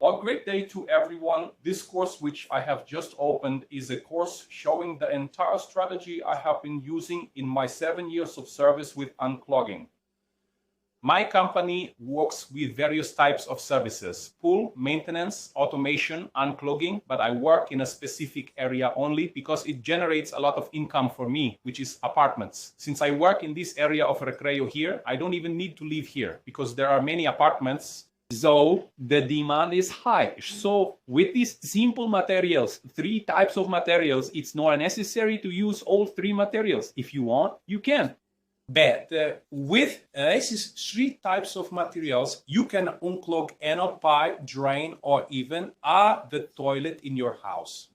Well, great day to everyone. This course, which I have just opened, is a course showing the entire strategy I have been using in my 7 years of service with unclogging. My company works with various types of services: pool, maintenance, automation, unclogging, but I work in a specific area only because it generates a lot of income for me, which is apartments. Since I work in this area of Recreo here, I don't even need to live here because there are many apartments. So the demand is high. So with these simple materials, 3 types of materials, it's not necessary to use all 3 materials. If you want, you can. But with these 3 types of materials, you can unclog any pipe, drain, or even the toilet in your house.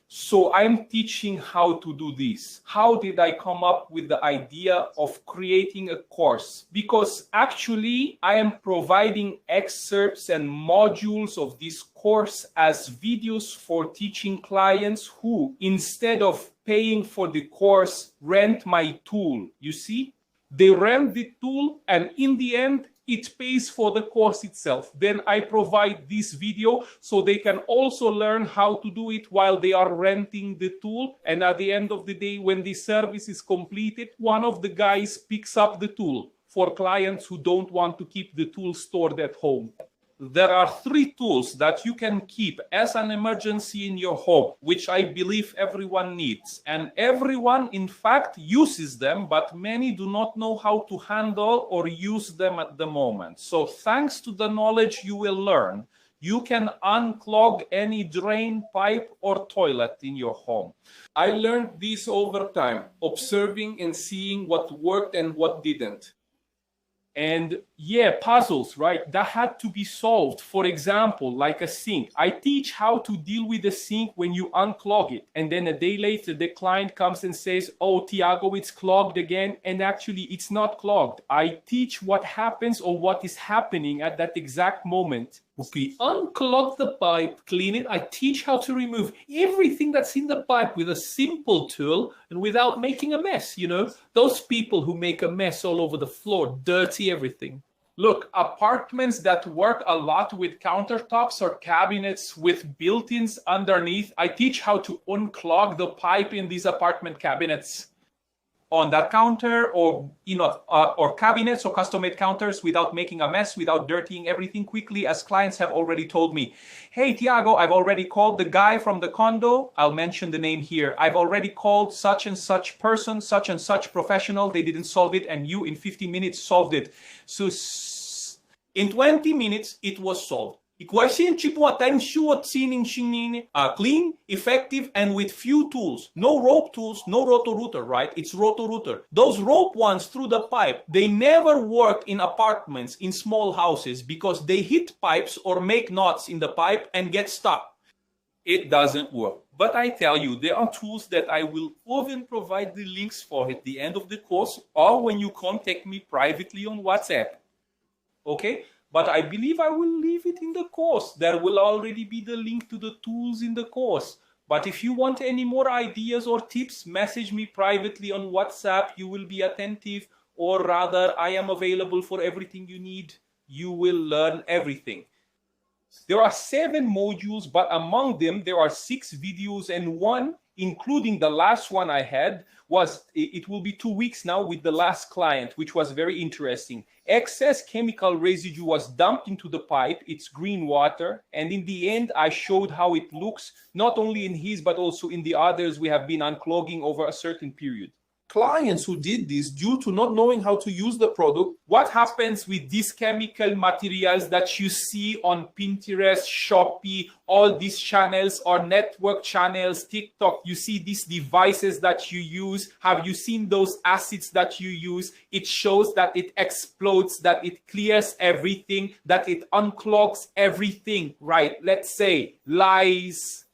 So I'm teaching how to do this. How did I come up with the idea of creating a course? Because actually I am providing excerpts and modules of this course as videos for teaching clients who, instead of paying for the course, rent my tool. You see? They rent the tool, and in the end, it pays for the course itself. Then I provide this video so they can also learn how to do it while they are renting the tool. And at the end of the day, when the service is completed, one of the guys picks up the tool for clients who don't want to keep the tool stored at home. There are 3 tools that you can keep as an emergency in your home, which I believe everyone needs. And everyone, in fact, uses them, but many do not know how to handle or use them at the moment. So thanks to the knowledge you will learn, you can unclog any drain, pipe, or toilet in your home. I learned this over time, observing and seeing what worked and what didn't. And yeah, puzzles, right? That had to be solved. For example, like a sink. I teach how to deal with a sink when you unclog it. And then a day later, the client comes and says, "Oh, Tiago, it's clogged again." And actually, it's not clogged. I teach what happens or what is happening at that exact moment. Okay, unclog the pipe, clean it. I teach how to remove everything that's in the pipe with a simple tool and without making a mess, you know? Those people who make a mess all over the floor, dirty everything. Look, apartments that work a lot with countertops or cabinets with built-ins underneath, I teach how to unclog the pipe in these apartment cabinets on that counter, or or cabinets or custom-made counters, without making a mess, without dirtying everything quickly, as clients have already told me. "Hey, Tiago, I've already called the guy from the condo." I'll mention the name here. "I've already called such and such person, such and such professional. They didn't solve it, and you in 15 minutes solved it." So in 20 minutes, it was solved. Clean, effective, and with few tools. No rope tools, no roto-rooter, right? It's roto-rooter. Those rope ones through the pipe, they never work in apartments, in small houses, because they hit pipes or make knots in the pipe and get stuck. It doesn't work. But I tell you, there are tools that I will even provide the links for at the end of the course, or when you contact me privately on WhatsApp. Okay? But I believe I will leave it in the course. There will already be the link to the tools in the course. But if you want any more ideas or tips, message me privately on WhatsApp. You will be attentive, or rather, I am available for everything you need. You will learn everything. There are 7 modules, but among them, there are 6 videos, and one, including the last one I had, it will be 2 weeks now with the last client, which was very interesting. Excess chemical residue was dumped into the pipe. It's green water. And in the end, I showed how it looks, not only in his, but also in the others we have been unclogging over a certain period. Clients who did this due to not knowing how to use the product, what happens with these chemical materials that you see on Pinterest, Shopee, all these channels or network channels, TikTok, you see these devices that you use. Have you seen those acids that you use? It shows that it explodes, that it clears everything, that it unclogs everything, right? Let's say lies.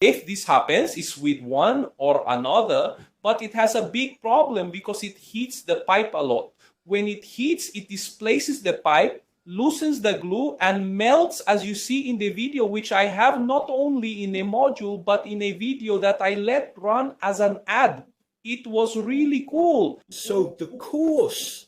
If this happens, it's with one or another, but it has a big problem because it heats the pipe a lot. When it heats, it displaces the pipe, loosens the glue, and melts, as you see in the video, which I have not only in a module, but in a video that I let run as an ad. It was really cool. So the course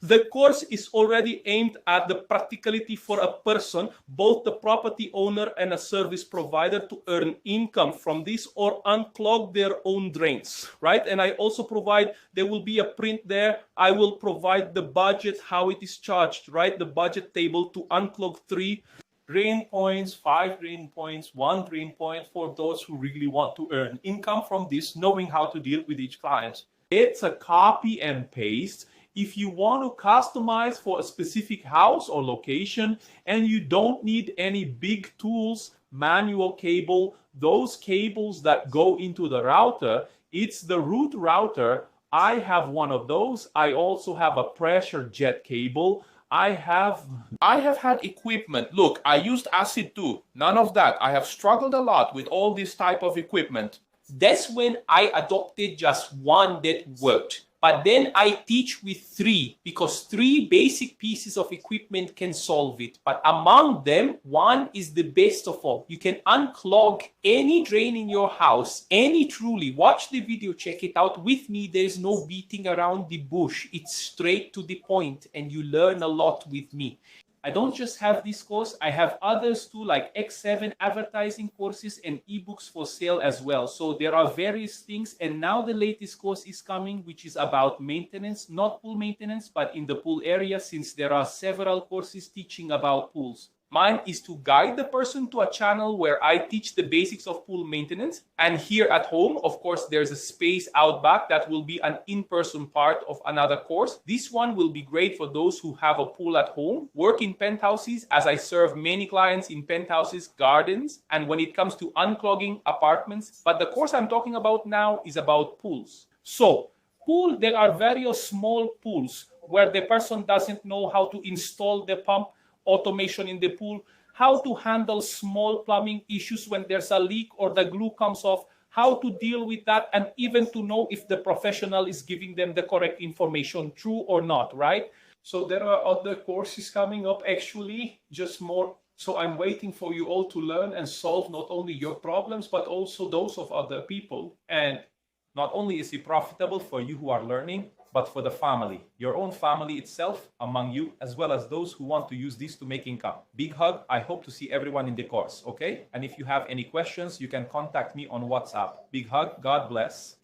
The course is already aimed at the practicality for a person, both the property owner and a service provider, to earn income from this or unclog their own drains, right? And I also provide, there will be a print there. I will provide the budget, how it is charged, right? The budget table to unclog 3 drain points, 5 drain points, 1 drain point for those who really want to earn income from this, knowing how to deal with each client. It's a copy and paste. If you want to customize for a specific house or location and you don't need any big tools, manual cable, those cables that go into the router, it's the root router. I have one of those. I also have a pressure jet cable. I have had equipment. Look, I used acid too. None of that. I have struggled a lot with all this type of equipment. That's when I adopted just one that worked. But then I teach with 3 because 3 basic pieces of equipment can solve it. But among them, one is the best of all. You can unclog any drain in your house, any truly. Watch the video, check it out with me. There's no beating around the bush. It's straight to the point and you learn a lot with me. I don't just have this course, I have others too, like X7 advertising courses and ebooks for sale as well. So there are various things, and now the latest course is coming, which is about maintenance, not pool maintenance, but in the pool area, since there are several courses teaching about pools. Mine is to guide the person to a channel where I teach the basics of pool maintenance. And here at home, of course, there's a space out back that will be an in-person part of another course. This one will be great for those who have a pool at home, work in penthouses, as I serve many clients in penthouses, gardens, and when it comes to unclogging apartments. But the course I'm talking about now is about pools. So, pool, there are various small pools where the person doesn't know how to install the pump, automation in the pool, how to handle small plumbing issues when there's a leak or the glue comes off, how to deal with that, and even to know if the professional is giving them the correct information, true or not, right? So there are other courses coming up, actually, just more. So I'm waiting for you all to learn and solve not only your problems, but also those of other people. And not only is it profitable for you who are learning, but for the family, your own family itself, among you, as well as those who want to use this to make income. Big hug. I hope to see everyone in the course, okay? And if you have any questions, you can contact me on WhatsApp. Big hug. God bless.